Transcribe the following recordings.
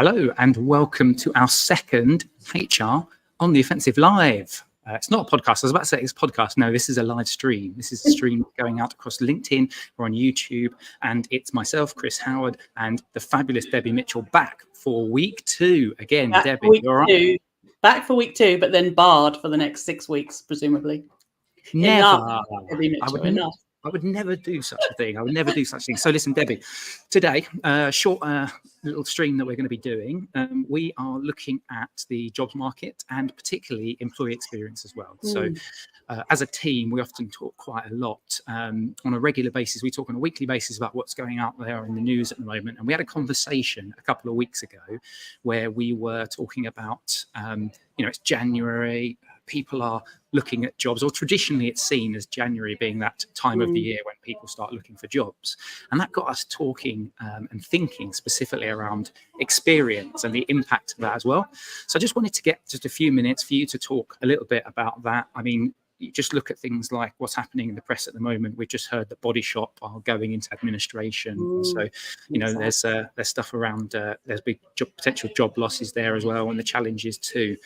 Hello and welcome to our second HR on the Offensive Live. It's not a podcast. I was about to say it's a podcast. No, this is a live stream. This is a stream going out across LinkedIn or on YouTube. And it's myself, Chris Howard, and the fabulous Debbie Mitchell back for week 2. Again, back Debbie, week you're right. 2, back for week 2, but then barred for the next 6 weeks, presumably. Never. Enough, Debbie Mitchell, enough. I would never do such a thing. I would never do such a thing. So listen, Debbie, today, short little stream that we're going to be doing, we are looking at the jobs market and particularly employee experience as well. So as a team, we often talk quite a lot on a regular basis. We talk on a weekly basis about what's going out there in the news at the moment. And we had a conversation a couple of weeks ago where we were talking about, it's January. People are looking at jobs, or traditionally it's seen as January being that time of the year when people start looking for jobs. And that got us talking and thinking specifically around experience and the impact of that as well. So I just wanted to get just a few minutes for you to talk a little bit about that. I mean, you just look at things like what's happening in the press at the moment. We've just heard that Body Shop are going into administration. So, there's stuff around, there's big potential job losses there as well, and the challenges too.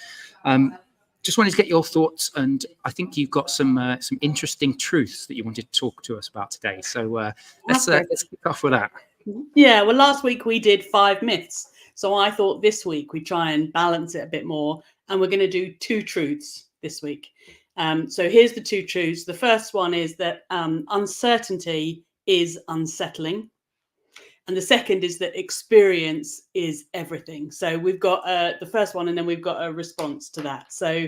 Just wanted to get your thoughts, and I think you've got some interesting truths that you wanted to talk to us about today. So let's kick off with that. Yeah, well, last week we did 5 myths. So I thought this week we'd try and balance it a bit more, and we're going to do 2 truths this week. So here's the 2 truths. The first one is that uncertainty is unsettling. And the second is that experience is everything. So we've got the first one, and then we've got a response to that. So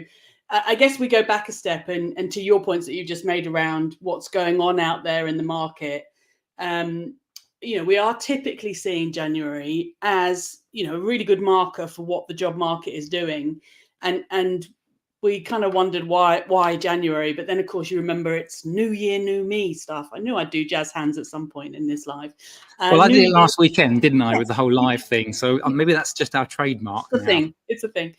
I guess we go back a step, and to your points that you just made around what's going on out there in the market. We are typically seeing January as, a really good marker for what the job market is doing. And we kind of wondered why January, but then of course you remember it's New Year, New Me stuff. I knew I'd do jazz hands at some point in this live. Well, I did it last weekend, didn't I, with the whole live thing? So maybe that's just our trademark. It's a thing.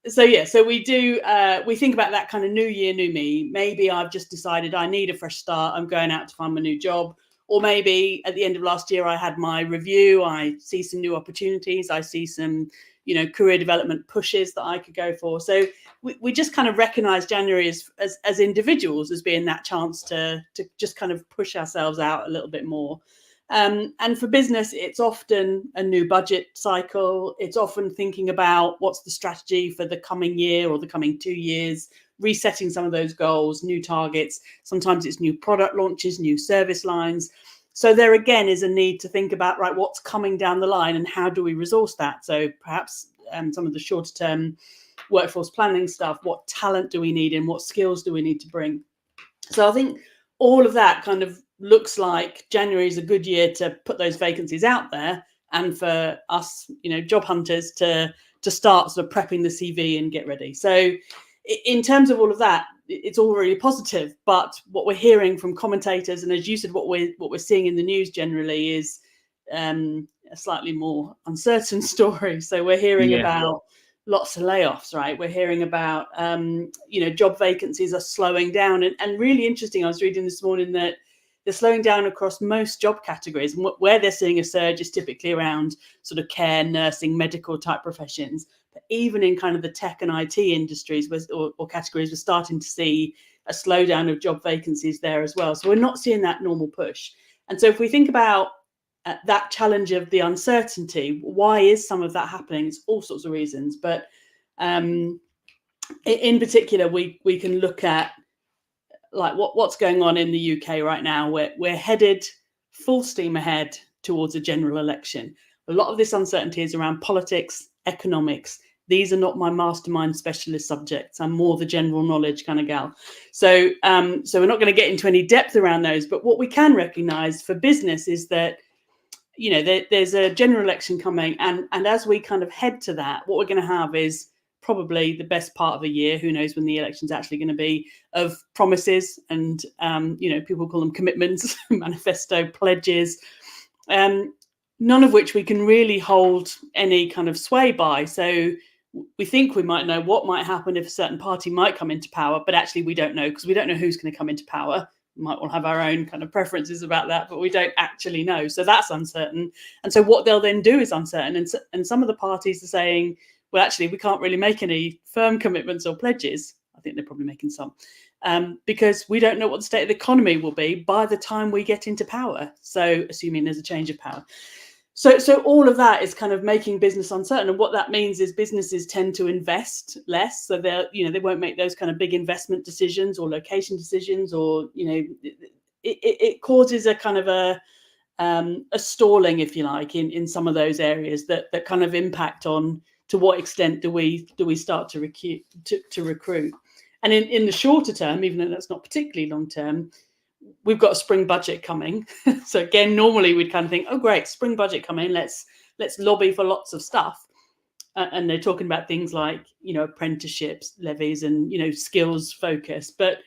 So we do. We think about that kind of New Year, New Me. Maybe I've just decided I need a fresh start. I'm going out to find my new job. Or maybe at the end of last year, I had my review. I see some new opportunities. I see some career development pushes that I could go for. So we just kind of recognize January as individuals as being that chance to just kind of push ourselves out a little bit more. And for business, it's often a new budget cycle. It's often thinking about what's the strategy for the coming year or the coming 2 years, resetting some of those goals, new targets. Sometimes it's new product launches, new service lines. So there again is a need to think about, right, what's coming down the line and how do we resource that? So perhaps some of the shorter term workforce planning stuff, what talent do we need and what skills do we need to bring? So I think all of that kind of looks like January is a good year to put those vacancies out there, and for us, job hunters to start sort of prepping the CV and get ready. So in terms of all of that, it's all really positive. But what we're hearing from commentators, and as you said, what we're seeing in the news generally is a slightly more uncertain story. So we're hearing about lots of layoffs, right? We're hearing about job vacancies are slowing down, and really interesting. I was reading this morning that they're slowing down across most job categories, and where they're seeing a surge is typically around sort of care, nursing, medical type professions. But even in kind of the tech and IT industries or categories, we're starting to see a slowdown of job vacancies there as well. So we're not seeing that normal push. And so if we think about that challenge of the uncertainty, why is some of that happening? It's all sorts of reasons. But in particular, we can look at like what's going on in the UK right now. We're headed full steam ahead towards a general election. A lot of this uncertainty is around politics, economics. These are not my mastermind specialist subjects. I'm more the general knowledge kind of gal. So we're not going to get into any depth around those. But what we can recognize for business is that, there's a general election coming. And as we kind of head to that, what we're going to have is probably the best part of a year. Who knows when the election's actually going to be, of promises and, people call them commitments, manifesto pledges, none of which we can really hold any kind of sway by. So we think we might know what might happen if a certain party might come into power, but actually we don't know, because we don't know who's going to come into power. might all have our own kind of preferences about that, but we don't actually know. So that's uncertain. And so what they'll then do is uncertain. And some of the parties are saying, well, actually, we can't really make any firm commitments or pledges. I think they're probably making some, because we don't know what the state of the economy will be by the time we get into power. So assuming there's a change of power. So all of that is kind of making business uncertain. And what that means is businesses tend to invest less. So they won't make those kind of big investment decisions or location decisions, or, it causes a kind of a stalling, if you like, in some of those areas that kind of impact on to what extent do we start to recruit. And in the shorter term, even though that's not particularly long term, we've got a spring budget coming. So again, normally we'd kind of think, oh great, spring budget coming, let's lobby for lots of stuff. And they're talking about things like, apprenticeships, levies, and, skills focus. But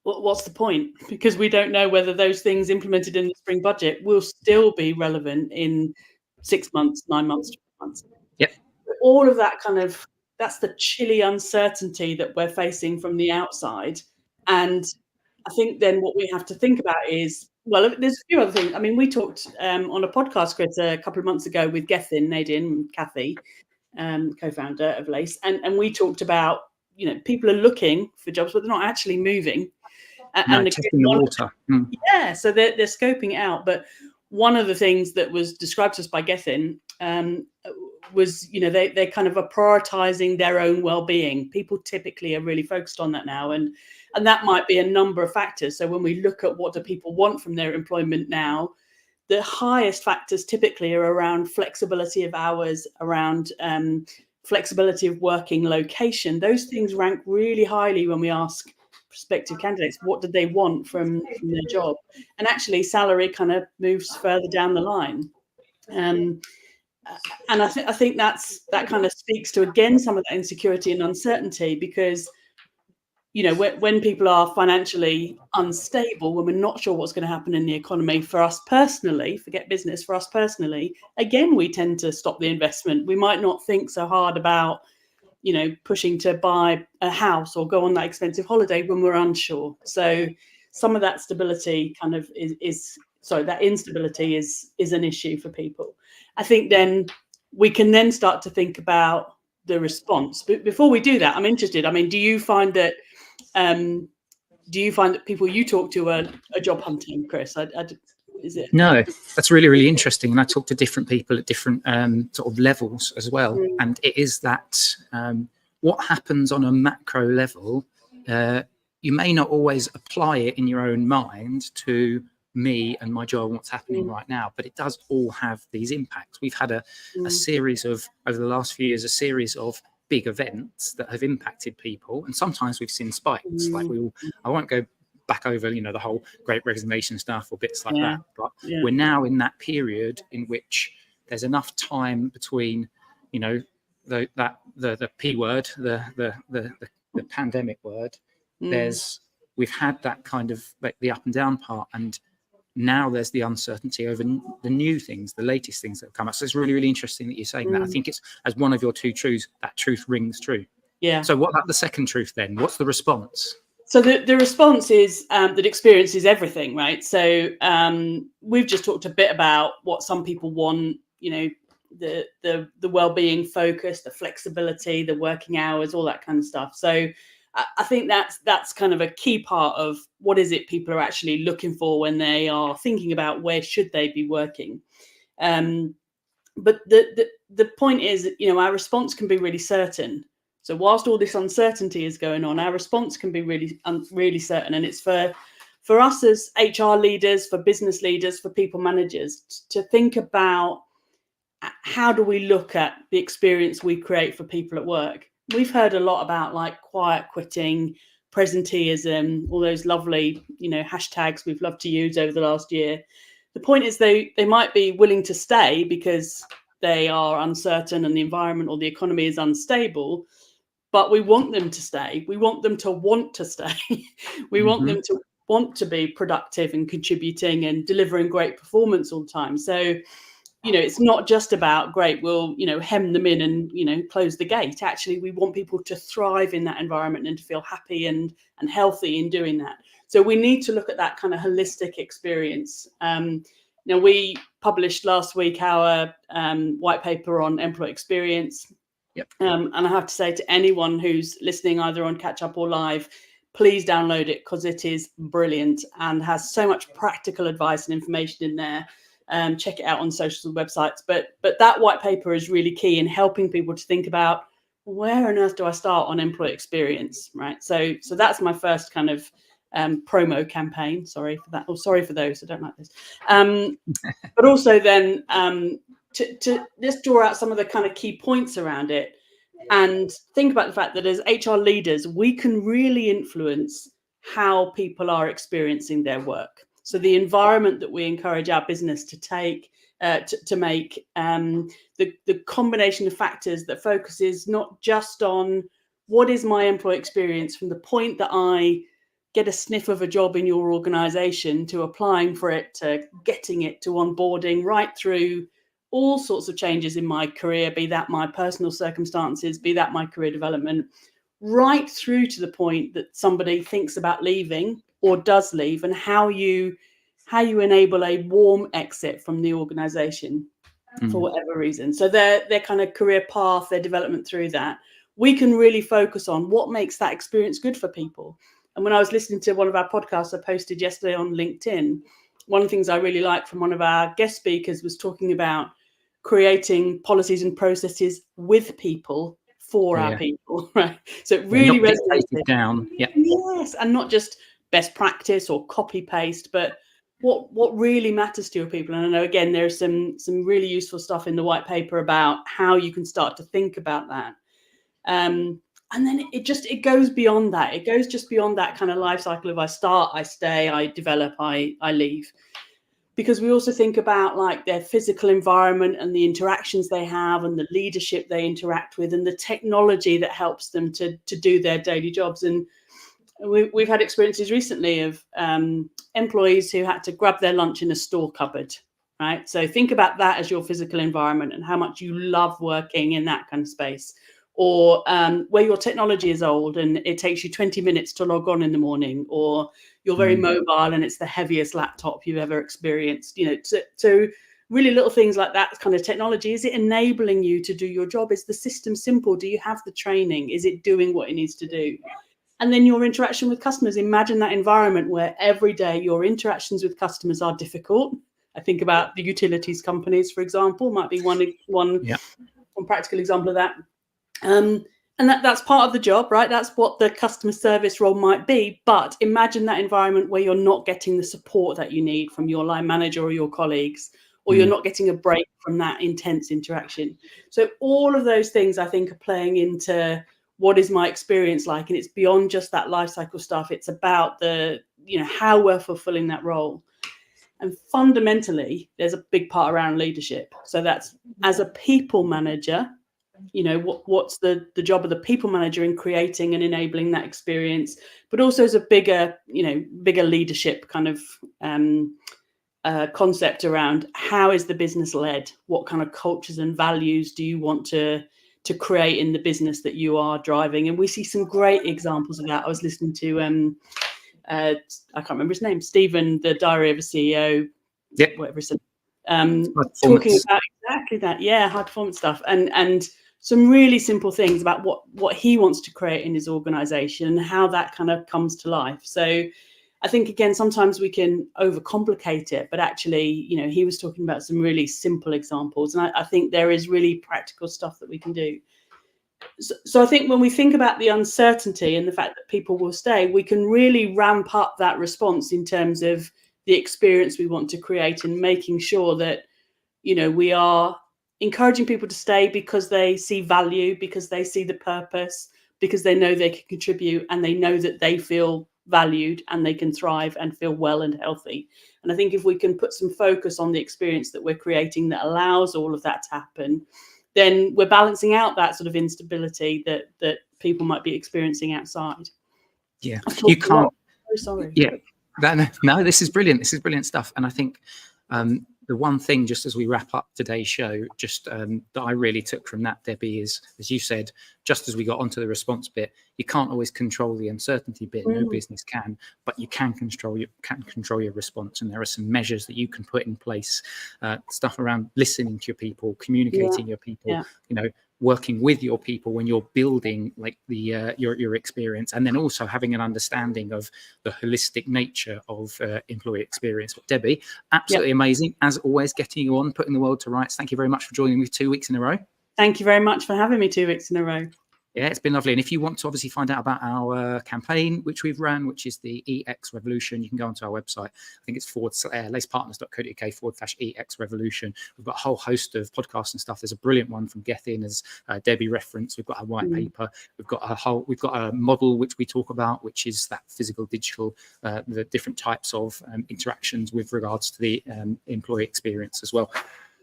what's the point? Because we don't know whether those things implemented in the spring budget will still be relevant in 6 months, 9 months, 12 months. Yep. All of that that's the chilly uncertainty that we're facing from the outside. And I think then what we have to think about is, well, there's a few other things. I mean, we talked on a podcast, Chris, a couple of months ago with Gethin, Nadine, and Kathy, co-founder of Lace, and we talked about, people are looking for jobs, but they're not actually moving. And testing the water. Yeah, so they're scoping it out. But one of the things that was described to us by Gethin was, they kind of are prioritizing their own well-being. People typically are really focused on that now, and that might be a number of factors. So when we look at what do people want from their employment now, the highest factors typically are around flexibility of hours, around flexibility of working location. Those things rank really highly when we ask prospective candidates what did they want from their job. And actually salary kind of moves further down the line. And I think that kind of speaks to, again, some of that insecurity and uncertainty, because when people are financially unstable, when we're not sure what's going to happen in the economy, for us personally, forget business, for us personally, again, we tend to stop the investment. We might not think so hard about, pushing to buy a house or go on that expensive holiday when we're unsure. So some of that stability kind of that instability is an issue for people. I think then we can then start to think about the response. But before we do that, I'm interested. I mean, do you find that people you talk to are job hunting, Chris? Is it? No, that's really, really interesting. And I talk to different people at different sort of levels as well. And it is that what happens on a macro level, you may not always apply it in your own mind to me and my job and what's happening right now, but it does all have these impacts. We've had a series of, over the last few years, a series of big events that have impacted people, and sometimes we've seen spikes. Like I won't go back over the whole Great Resignation stuff or bits like that, but we're now in that period in which there's enough time between the P word, the pandemic word. We've had that kind of like the up and down part, and now there's the uncertainty over the new things, the latest things that have come up. So it's really, really interesting that you're saying that. I think it's, as one of your two truths, that truth rings true. Yeah. So what about the second truth then? What's the response? So the response is that experience is everything, right? So we've just talked a bit about what some people want, the well-being focus, the flexibility, the working hours, all that kind of stuff. So I think that's kind of a key part of what is it people are actually looking for when they are thinking about where should they be working. But the point is, our response can be really certain. So whilst all this uncertainty is going on, our response can be really certain. And it's for us as HR leaders, for business leaders, for people managers to think about how do we look at the experience we create for people at work. We've heard a lot about like quiet quitting, presenteeism, all those lovely, hashtags we've loved to use over the last year. The point is they might be willing to stay because they are uncertain and the environment or the economy is unstable, but we want them to stay. We want them to want to stay. We want them to want to be productive and contributing and delivering great performance all the time. So it's not just about, great, we'll, hem them in and, close the gate. Actually, we want people to thrive in that environment and to feel happy and healthy in doing that. So we need to look at that kind of holistic experience. We published last week our white paper on employee experience. Yep. And I have to say to anyone who's listening, either on Catch Up or live, please download it, because it is brilliant and has so much practical advice and information in there. Check it out on social websites. But that white paper is really key in helping people to think about, where on earth do I start on employee experience, right? So that's my first kind of promo campaign. Sorry for that. Or sorry for those who don't like this. But also then to just draw out some of the kind of key points around it, and think about the fact that as HR leaders, we can really influence how people are experiencing their work. So the environment that we encourage our business to take, to make, the combination of factors that focuses not just on what is my employee experience from the point that I get a sniff of a job in your organization, to applying for it, to getting it, to onboarding, right through all sorts of changes in my career, be that my personal circumstances, be that my career development, right through to the point that somebody thinks about leaving or does leave, and how you enable a warm exit from the organization for whatever reason. So their kind of career path, their development through that, we can really focus on what makes that experience good for people. And when I was listening to one of our podcasts I posted yesterday on LinkedIn, one of the things I really liked from one of our guest speakers was talking about creating policies and processes with people for our people, right? So it really resonated down. Yeah. Yes, and not just best practice or copy paste, but what really matters to your people. And I know, again, there's some really useful stuff in the white paper about how you can start to think about that. And then it goes beyond that. It goes just beyond that kind of life cycle of I start, I stay, I develop, I leave. Because we also think about like their physical environment and the interactions they have and the leadership they interact with and the technology that helps them to do their daily jobs. And we've had experiences recently of employees who had to grab their lunch in a store cupboard, right? So think about that as your physical environment and how much you love working in that kind of space. Or where your technology is old and it takes you 20 minutes to log on in the morning, or you're very mobile and it's the heaviest laptop you've ever experienced. So really little things like that kind of technology. Is it enabling you to do your job? Is the system simple? Do you have the training? Is it doing what it needs to do? And then your interaction with customers. Imagine that environment where every day your interactions with customers are difficult. I think about the utilities companies, for example, might be one practical example of that. And that's part of the job, right? That's what the customer service role might be. But imagine that environment where you're not getting the support that you need from your line manager or your colleagues, or you're not getting a break from that intense interaction. So all of those things, I think, are playing into what is my experience like. And it's beyond just that life cycle stuff. It's about how we're fulfilling that role. And fundamentally, there's a big part around leadership. So that's, as a people manager, what's the job of the people manager in creating and enabling that experience, but also as a bigger leadership kind of concept around how is the business led? What kind of cultures and values do you want to create in the business that you are driving? And we see some great examples of that. I was listening to I can't remember his name, Stephen, the Diary of a CEO, whatever it's talking about exactly that, high performance stuff, and some really simple things about what he wants to create in his organization and how that kind of comes to life. So I think, again, sometimes we can overcomplicate it, but actually, he was talking about some really simple examples. And I think there is really practical stuff that we can do. So I think when we think about the uncertainty and the fact that people will stay, we can really ramp up that response in terms of the experience we want to create and making sure that, we are encouraging people to stay because they see value, because they see the purpose, because they know they can contribute and they know that they feel valued and they can thrive and feel well and healthy. And I think if we can put some focus on the experience that we're creating that allows all of that to happen, then we're balancing out that sort of instability that people might be experiencing outside. Yeah, you can't. Oh, sorry. Yeah, no, this is brilliant. This is brilliant stuff. And I think the one thing, just as we wrap up today's show, just that I really took from that, Debbie, is, as you said, just as we got onto the response bit, you can't always control the uncertainty bit. No business can, but you can control your response. And there are some measures that you can put in place, stuff around listening to your people, communicating your people, working with your people when you're building like the your experience, and then also having an understanding of the holistic nature of employee experience. But Debbie, absolutely amazing as always, getting you on, putting the world to rights. Thank you very much for joining me 2 weeks in a row. Thank you very much for having me 2 weeks in a row. Yeah, it's been lovely. And if you want to obviously find out about our campaign, which we've run, which is the EX Revolution, you can go onto our website. I think it's lacepartners.co.uk/EX Revolution. We've got a whole host of podcasts and stuff. There's a brilliant one from Gethin, as Debbie referenced. We've got a white paper. We've got a model which we talk about, which is that physical, digital, the different types of interactions with regards to the employee experience as well.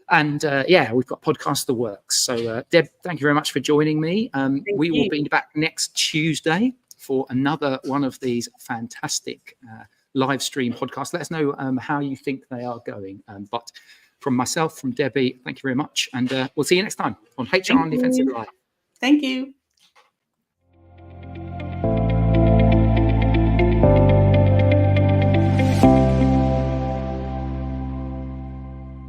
And we've got podcast the works. So Deb, thank you very much for joining me. We will be back next Tuesday for another one of these fantastic live stream podcasts. Let us know how you think they are going. But from myself, from Debbie, thank you very much. And we'll see you next time on HR and Defensive Live. Thank you.